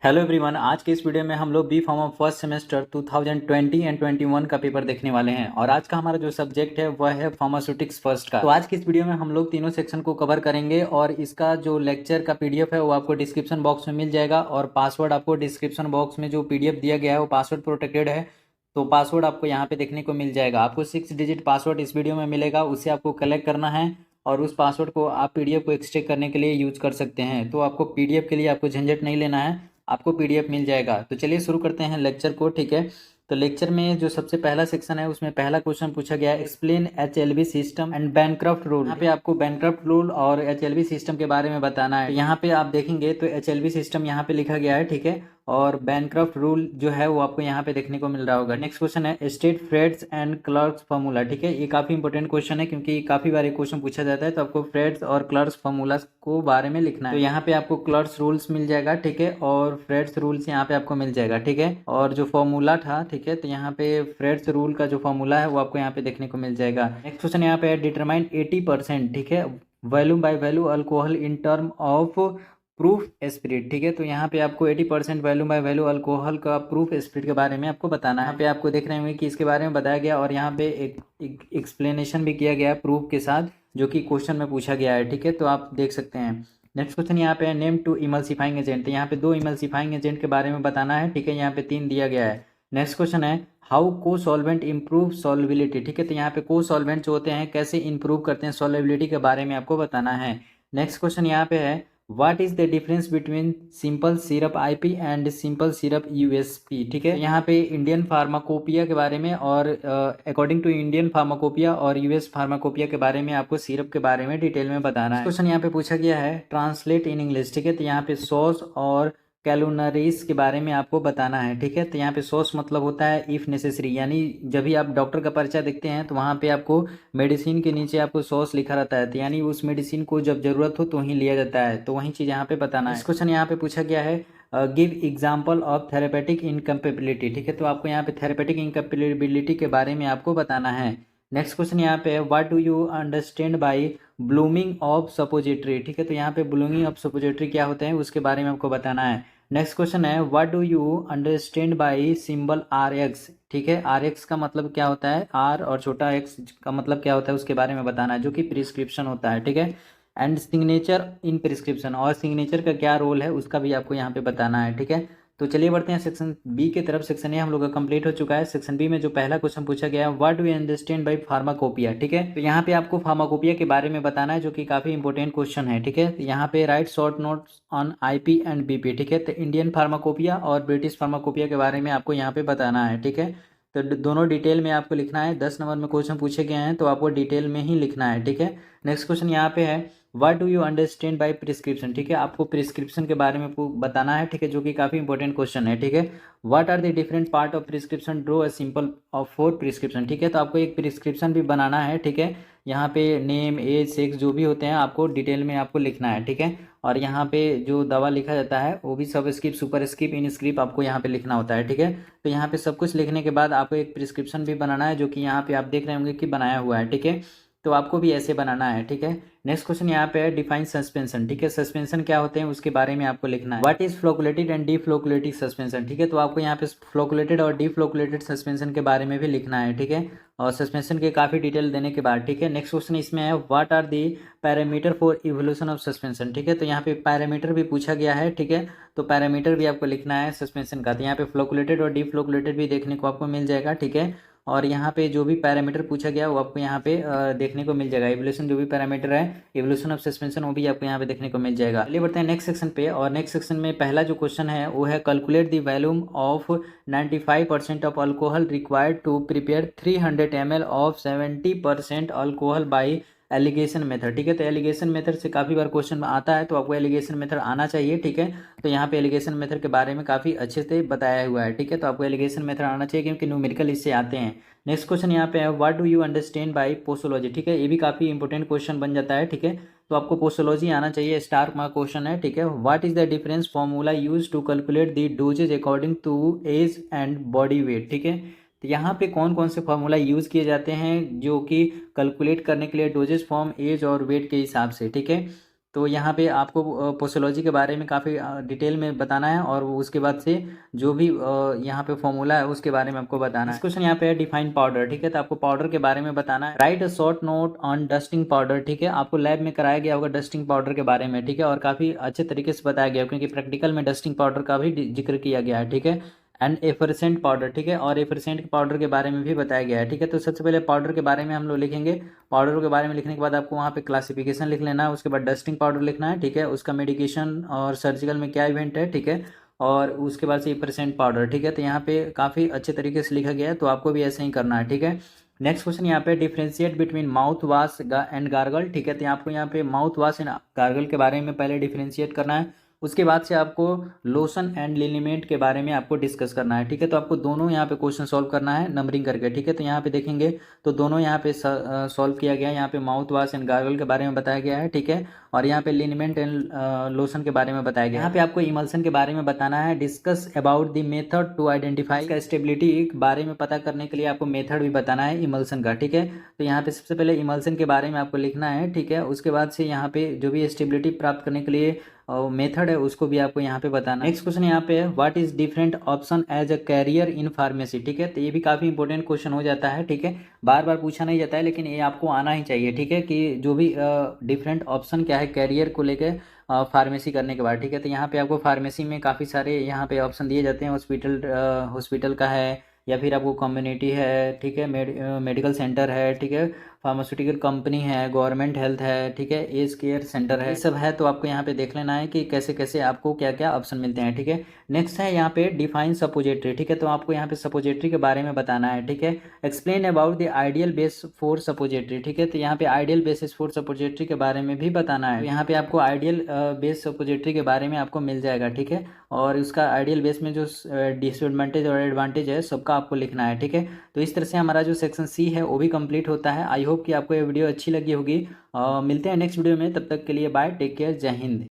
Hello everyone, आज के इस वीडियो में हम लोग B pharma first semester 2020 and 21 का पेपर देखने वाले हैं। और आज का हमारा जो सब्जेक्ट है वह है फार्मास्यूटिक्स फर्स्ट का। तो आज की इस वीडियो में हम लोग तीनों सेक्शन को कवर करेंगे और इसका जो लेक्चर का पीडीएफ है वो आपको डिस्क्रिप्शन बॉक्स में मिल जाएगा। और पासवर्ड आपको डिस्क्रिप्शन बॉक्स में जो पीडीएफ दिया गया है वो पासवर्ड प्रोटेक्टेड है, तो पासवर्ड आपको यहाँ पे देखने को मिल जाएगा। आपको 6 डिजिट पासवर्ड इस वीडियो में मिलेगा, उसे आपको कलेक्ट करना है और उस पासवर्ड को आप पीडीएफ को एक्सट्रैक्ट करने के लिए यूज कर सकते हैं। तो आपको पीडीएफ के लिए आपको झंझट नहीं लेना है, आपको पीडीएफ मिल जाएगा। तो चलिए शुरू करते हैं लेक्चर को। ठीक है, तो लेक्चर में जो सबसे पहला सेक्शन है उसमें पहला क्वेश्चन पूछा गया है, एक्सप्लेन एचएलवी सिस्टम एंड बैनक्रफ्ट रूल। यहाँ पे आपको बैनक्रफ्ट रूल और एचएलवी सिस्टम के बारे में बताना है। तो यहाँ पे आप देखेंगे तो एचएलवी सिस्टम यहाँ पे लिखा गया है, ठीक है, और बैनक्रफ्ट रूल जो है वो आपको यहाँ पे देखने को मिल रहा होगा। नेक्स्ट क्वेश्चन है state friends and clerks formula. ठीक है, ये काफी इंपॉर्टेंट क्वेश्चन है क्योंकि काफी बार क्वेश्चन पूछा जाता है, तो आपको फ्रेड्स और क्लर्क्स फार्मूला को बारे में लिखना है। तो यहाँ पे आपको क्लर्क्स रूल्स मिल जाएगा, ठीक है, और फ्रेड्स रूल्स यहाँ पे आपको मिल जाएगा, ठीक है। और जो फॉर्मूला था, ठीक है, तो यहाँ पे फ्रेड्स रूल का जो फॉर्मूला है वो आपको यहाँ पे देखने को मिल जाएगा। नेक्स्ट क्वेश्चन यहाँ पे है डिटरमाइन 80%, ठीक है, value by value alcohol in term of proof spirit. ठीक है, तो यहाँ पे आपको 80% वैल्यू बाय वैल्यू अल्कोहल का प्रूफ स्पिरिट के बारे में आपको बताना है। यहाँ पे आपको देख रहे होंगे कि इसके बारे में बताया गया और यहाँ पे एक एक्सप्लेनेशन भी किया गया है प्रूफ के साथ, जो कि क्वेश्चन में पूछा गया है। ठीक है, तो आप देख सकते हैं। नेक्स्ट क्वेश्चन यहाँ पे है नेम टू इमल्सिफाइंग एजेंट। तो यहाँ पे 2 इमल्सिफाइंग एजेंट के बारे में बताना है, ठीक है, यहाँ पे 3 दिया गया है। नेक्स्ट क्वेश्चन है हाउ को सॉल्वेंट इंप्रूव सॉल्वेबिलिटी। ठीक है, तो यहाँ पे को सॉल्वेंट जो होते हैं कैसे इंप्रूव करते हैं सॉल्वेबिलिटी के बारे में आपको बताना है। नेक्स्ट क्वेश्चन यहाँ पे है what is the difference between simple syrup IP and simple syrup USP. ठीक है, यहाँ पे इंडियन फार्माकोपिया के बारे में और अकॉर्डिंग टू इंडियन फार्माकोपिया और यूएस फार्माकोपिया के बारे में आपको सिरप के बारे में डिटेल में बताना है। क्वेश्चन यहाँ पे पूछा गया है ट्रांसलेट इन इंग्लिश। ठीक है, तो यहाँ पे सॉस और कैलोनरीज के बारे में आपको बताना है। ठीक है, तो यहाँ पे सोर्स मतलब होता है इफ़ नेसेसरी, यानी जब भी आप डॉक्टर का पर्चा देखते हैं तो वहाँ पे आपको मेडिसिन के नीचे आपको सोर्स लिखा रहता है, तो यानी उस मेडिसिन को जब जरूरत हो तो ही लिया जाता है, तो वही चीज़ यहाँ पे बताना है। इस क्वेश्चन यहाँ पे पूछा गया है give example of therapeutic incompatibility. ठीक है, तो आपको यहाँ पे थेरेपेटिक इनकम्पेबिलिटी के बारे में आपको बताना है। नेक्स्ट क्वेश्चन यहाँ पे what do you understand bye blooming of suppository. ठीक है, तो यहाँ पे ब्लूमिंग ऑफ सपोजिटरी क्या होते हैं उसके बारे में आपको बताना है। नेक्स्ट क्वेश्चन है what do you understand by symbol R X. ठीक है, आर एक्स का मतलब क्या होता है, आर और छोटा एक्स का मतलब क्या होता है उसके बारे में बताना है, जो कि प्रिस्क्रिप्शन होता है। ठीक है, एंड सिग्नेचर इन प्रिस्क्रिप्शन, और सिग्नेचर का क्या रोल है उसका भी आपको यहाँ पे बताना है। ठीक है, तो चलिए बढ़ते हैं सेक्शन बी की तरफ। सेक्शन ए हम लोग का कंप्लीट हो चुका है। सेक्शन बी में जो पहला क्वेश्चन पूछा गया है what do you understand bye pharmacopoeia. ठीक है, तो यहाँ पे आपको फार्माकोपिया के बारे में बताना है, जो कि काफी इंपॉर्टेंट क्वेश्चन है। ठीक है, तो यहाँ पे right short notes on IP and BP. ठीक है, तो इंडियन फार्माकोपिया और ब्रिटिश फार्माकोपिया के बारे में आपको यहाँ पे बताना है। ठीक है, तो दोनों डिटेल में आपको लिखना है। 10 नंबर में क्वेश्चन पूछे गए हैं तो आपको डिटेल में ही लिखना है। ठीक है, नेक्स्ट क्वेश्चन यहाँ पे है what do you understand bye prescription. ठीक है, आपको प्रिस्क्रिप्शन के बारे में बताना है, ठीक है, जो कि काफी इंपॉर्टेंट क्वेश्चन है। ठीक है, what are the different part of prescription, draw a simple of for prescription. ठीक है, तो आपको एक प्रिस्क्रिप्शन भी बनाना है। ठीक है, यहाँ पे नेम एज सेक्स जो भी होते हैं आपको डिटेल में आपको लिखना है। ठीक है, और यहाँ पे जो दवा लिखा जाता है वो भी सब स्किप सुपर स्किप इन स्क्रिप आपको यहाँ पे लिखना होता है। ठीक है, तो यहाँ पे सब कुछ लिखने के बाद आपको एक प्रिस्क्रिप्शन भी बनाना है, जो कि यहाँ पे आप देख रहे होंगे कि बनाया हुआ है। ठीक है, तो आपको भी ऐसे बनाना है। ठीक है, नेक्स्ट क्वेश्चन यहाँ पे है डिफाइन सस्पेंशन। ठीक है, सस्पेंशन क्या होते हैं उसके बारे में आपको लिखना है। What is flocculated and deflocculated suspension. ठीक है, तो आपको यहाँ पे फ्लोकुलेटेड और डीफ्लोकुलेटेड सस्पेंशन के बारे में भी लिखना है। ठीक है, और सस्पेंशन के काफी डिटेल देने के बाद, ठीक है, नेक्स्ट क्वेश्चन इसमें है what are the parameter for evolution of suspension. ठीक है, तो यहाँ पे पैरामीटर भी पूछा गया है। ठीक है, तो पैरामीटर भी आपको लिखना है सस्पेंशन का। तो यहाँ पे फ्लोकुलेटेड और डीफ्लोकुलेटेड भी देखने को आपको मिल जाएगा। ठीक है, और यहाँ पे जो भी पैरामीटर पूछा गया वो आपको यहाँ पे देखने को मिल जाएगा। इवोल्यूशन जो भी पैरामीटर है, इवोल्यूशन ऑफ सस्पेंशन, वो भी आपको यहाँ पे देखने को मिल जाएगा। चलिए बढ़ते हैं नेक्स्ट सेक्शन पे। और नेक्स्ट सेक्शन में पहला जो क्वेश्चन है वो है calculate the volume of 95% of alcohol required to prepare 300 ml of 70% alcohol by alligation method. ठीक है, तो एलिगेशन मेथड से काफ़ी बार क्वेश्चन आता है, तो आपको एलिगेशन मेथड आना चाहिए। ठीक है, तो यहाँ पे एलिगेशन मेथड के बारे में काफ़ी अच्छे से बताया हुआ है। ठीक है, तो आपको एलिगेशन मेथड आना चाहिए क्योंकि न्यूमेरिकल इससे आते हैं। नेक्स्ट क्वेश्चन यहाँ पे है what do you understand by posology. ठीक है, ये भी काफ़ी इंपॉर्टेंट क्वेश्चन बन जाता है। ठीक है, तो आपको पोस्टोलॉजी आना चाहिए, स्टार मार्क क्वेश्चन है। ठीक है, what is the difference formula use to calculate the doses according to age and body weight. ठीक है, तो यहाँ पे कौन कौन से फार्मूला यूज़ किए जाते हैं जो कि कैलकुलेट करने के लिए डोजेज फॉर्म एज और वेट के हिसाब से। ठीक है, तो यहाँ पे आपको पोसोलॉजी के बारे में काफ़ी डिटेल में बताना है, और उसके बाद से जो भी यहाँ पे फॉर्मूला है उसके बारे में आपको बताना है। क्वेश्चन यहाँ पे है डिफाइन पाउडर, ठीक है। तो आपको पाउडर के बारे में बताना है। Right a short note on dusting powder, ठीक है। आपको लैब में कराया गया होगा डस्टिंग पाउडर के बारे में, ठीक है, और काफ़ी अच्छे तरीके से बताया गया क्योंकि प्रैक्टिकल में डस्टिंग पाउडर का भी जिक्र किया गया है, ठीक है। एंड एफरसेंट पाउडर, ठीक है, और एफरसेंट पाउडर के बारे में भी बताया गया है, ठीक है। तो सबसे पहले पाउडर के बारे में हम लोग लिखेंगे। पाउडर के बारे में लिखने के बाद आपको वहाँ पे क्लासिफिकेशन लिख लेना है, उसके बाद डस्टिंग पाउडर लिखना है, ठीक है, उसका मेडिकेशन और सर्जिकल में क्या इवेंट है, ठीक है, और उसके बाद से परसेंट पाउडर, ठीक है। तो यहाँ पे काफ़ी अच्छे तरीके से लिखा गया है, तो आपको भी ऐसे ही करना है, ठीक है। नेक्स्ट क्वेश्चन यहाँ पे differentiate between mouth wash and gargle, ठीक है। तो आपको यहाँ पे माउथ वाश एंड गार्गल के बारे में पहले डिफ्रेंशिएट करना है, उसके बाद से आपको लोशन एंड लिनीमेंट के बारे में आपको डिस्कस करना है, ठीक है। तो आपको दोनों यहाँ पे क्वेश्चन सॉल्व करना है नंबरिंग करके, ठीक है। तो यहाँ पे देखेंगे तो दोनों यहाँ पे सॉल्व किया गया है। यहाँ पे माउथ वॉश एंड गार्गल के बारे में बताया गया है, ठीक है, और यहाँ पे लिनीमेंट एंड लोशन के बारे में बताया गया है। यहाँ पे आपको इमल्सन के बारे में बताना है। Discuss about the method to identify, इसका स्टेबिलिटी के बारे में पता करने के लिए आपको मेथड भी बताना है इमल्सन का, ठीक है। तो यहाँ पे सबसे पहले इमल्सन के बारे में आपको लिखना है, ठीक है। उसके बाद से यहाँ पे जो भी स्टेबिलिटी प्राप्त करने के लिए मेथड है उसको भी आपको यहाँ पे बताना। नेक्स्ट क्वेश्चन यहाँ पे है what is different option as a career in pharmacy, ठीक है। तो ये भी काफ़ी इंपॉर्टेंट क्वेश्चन हो जाता है, ठीक है, बार बार पूछा नहीं जाता है लेकिन ये आपको आना ही चाहिए, ठीक है, कि जो भी डिफरेंट ऑप्शन क्या है कैरियर को लेकर फार्मेसी करने के बाद, ठीक है। तो यहाँ पे आपको फार्मेसी में काफ़ी सारे यहाँ पे ऑप्शन दिए जाते हैं। हॉस्पिटल का है, या फिर आपको कम्युनिटी है, ठीक है, मेडिकल सेंटर है, ठीक है, फार्मास्यूटिकल कंपनी है, गवर्नमेंट हेल्थ है, ठीक है, एज केयर सेंटर है, ये सब है। तो आपको यहाँ पे देख लेना है कि कैसे कैसे आपको क्या क्या ऑप्शन मिलते हैं, ठीक है। नेक्स्ट है यहाँ पे डिफाइन सपोजिटरी, ठीक है। तो आपको यहाँ पे सपोजिटरी के बारे में बताना है, ठीक है। Explain about the ideal base for suppository, ठीक है। तो यहाँ पे आइडियल बेसिस फॉर सपोजिटरी के बारे में भी बताना है। तो यहाँ पे आपको आइडियल बेस सपोजिटरी के बारे में आपको मिल जाएगा, ठीक है, और उसका आइडियल बेस में जो डिसएडवांटेज और एडवांटेज है सबका आपको लिखना है, ठीक है। तो इस तरह से हमारा जो सेक्शन सी है वो भी कंप्लीट होता है। आई होप कि आपको ये वीडियो अच्छी लगी होगी। मिलते हैं नेक्स्ट वीडियो में, तब तक के लिए बाय, टेक केयर, जय हिंद।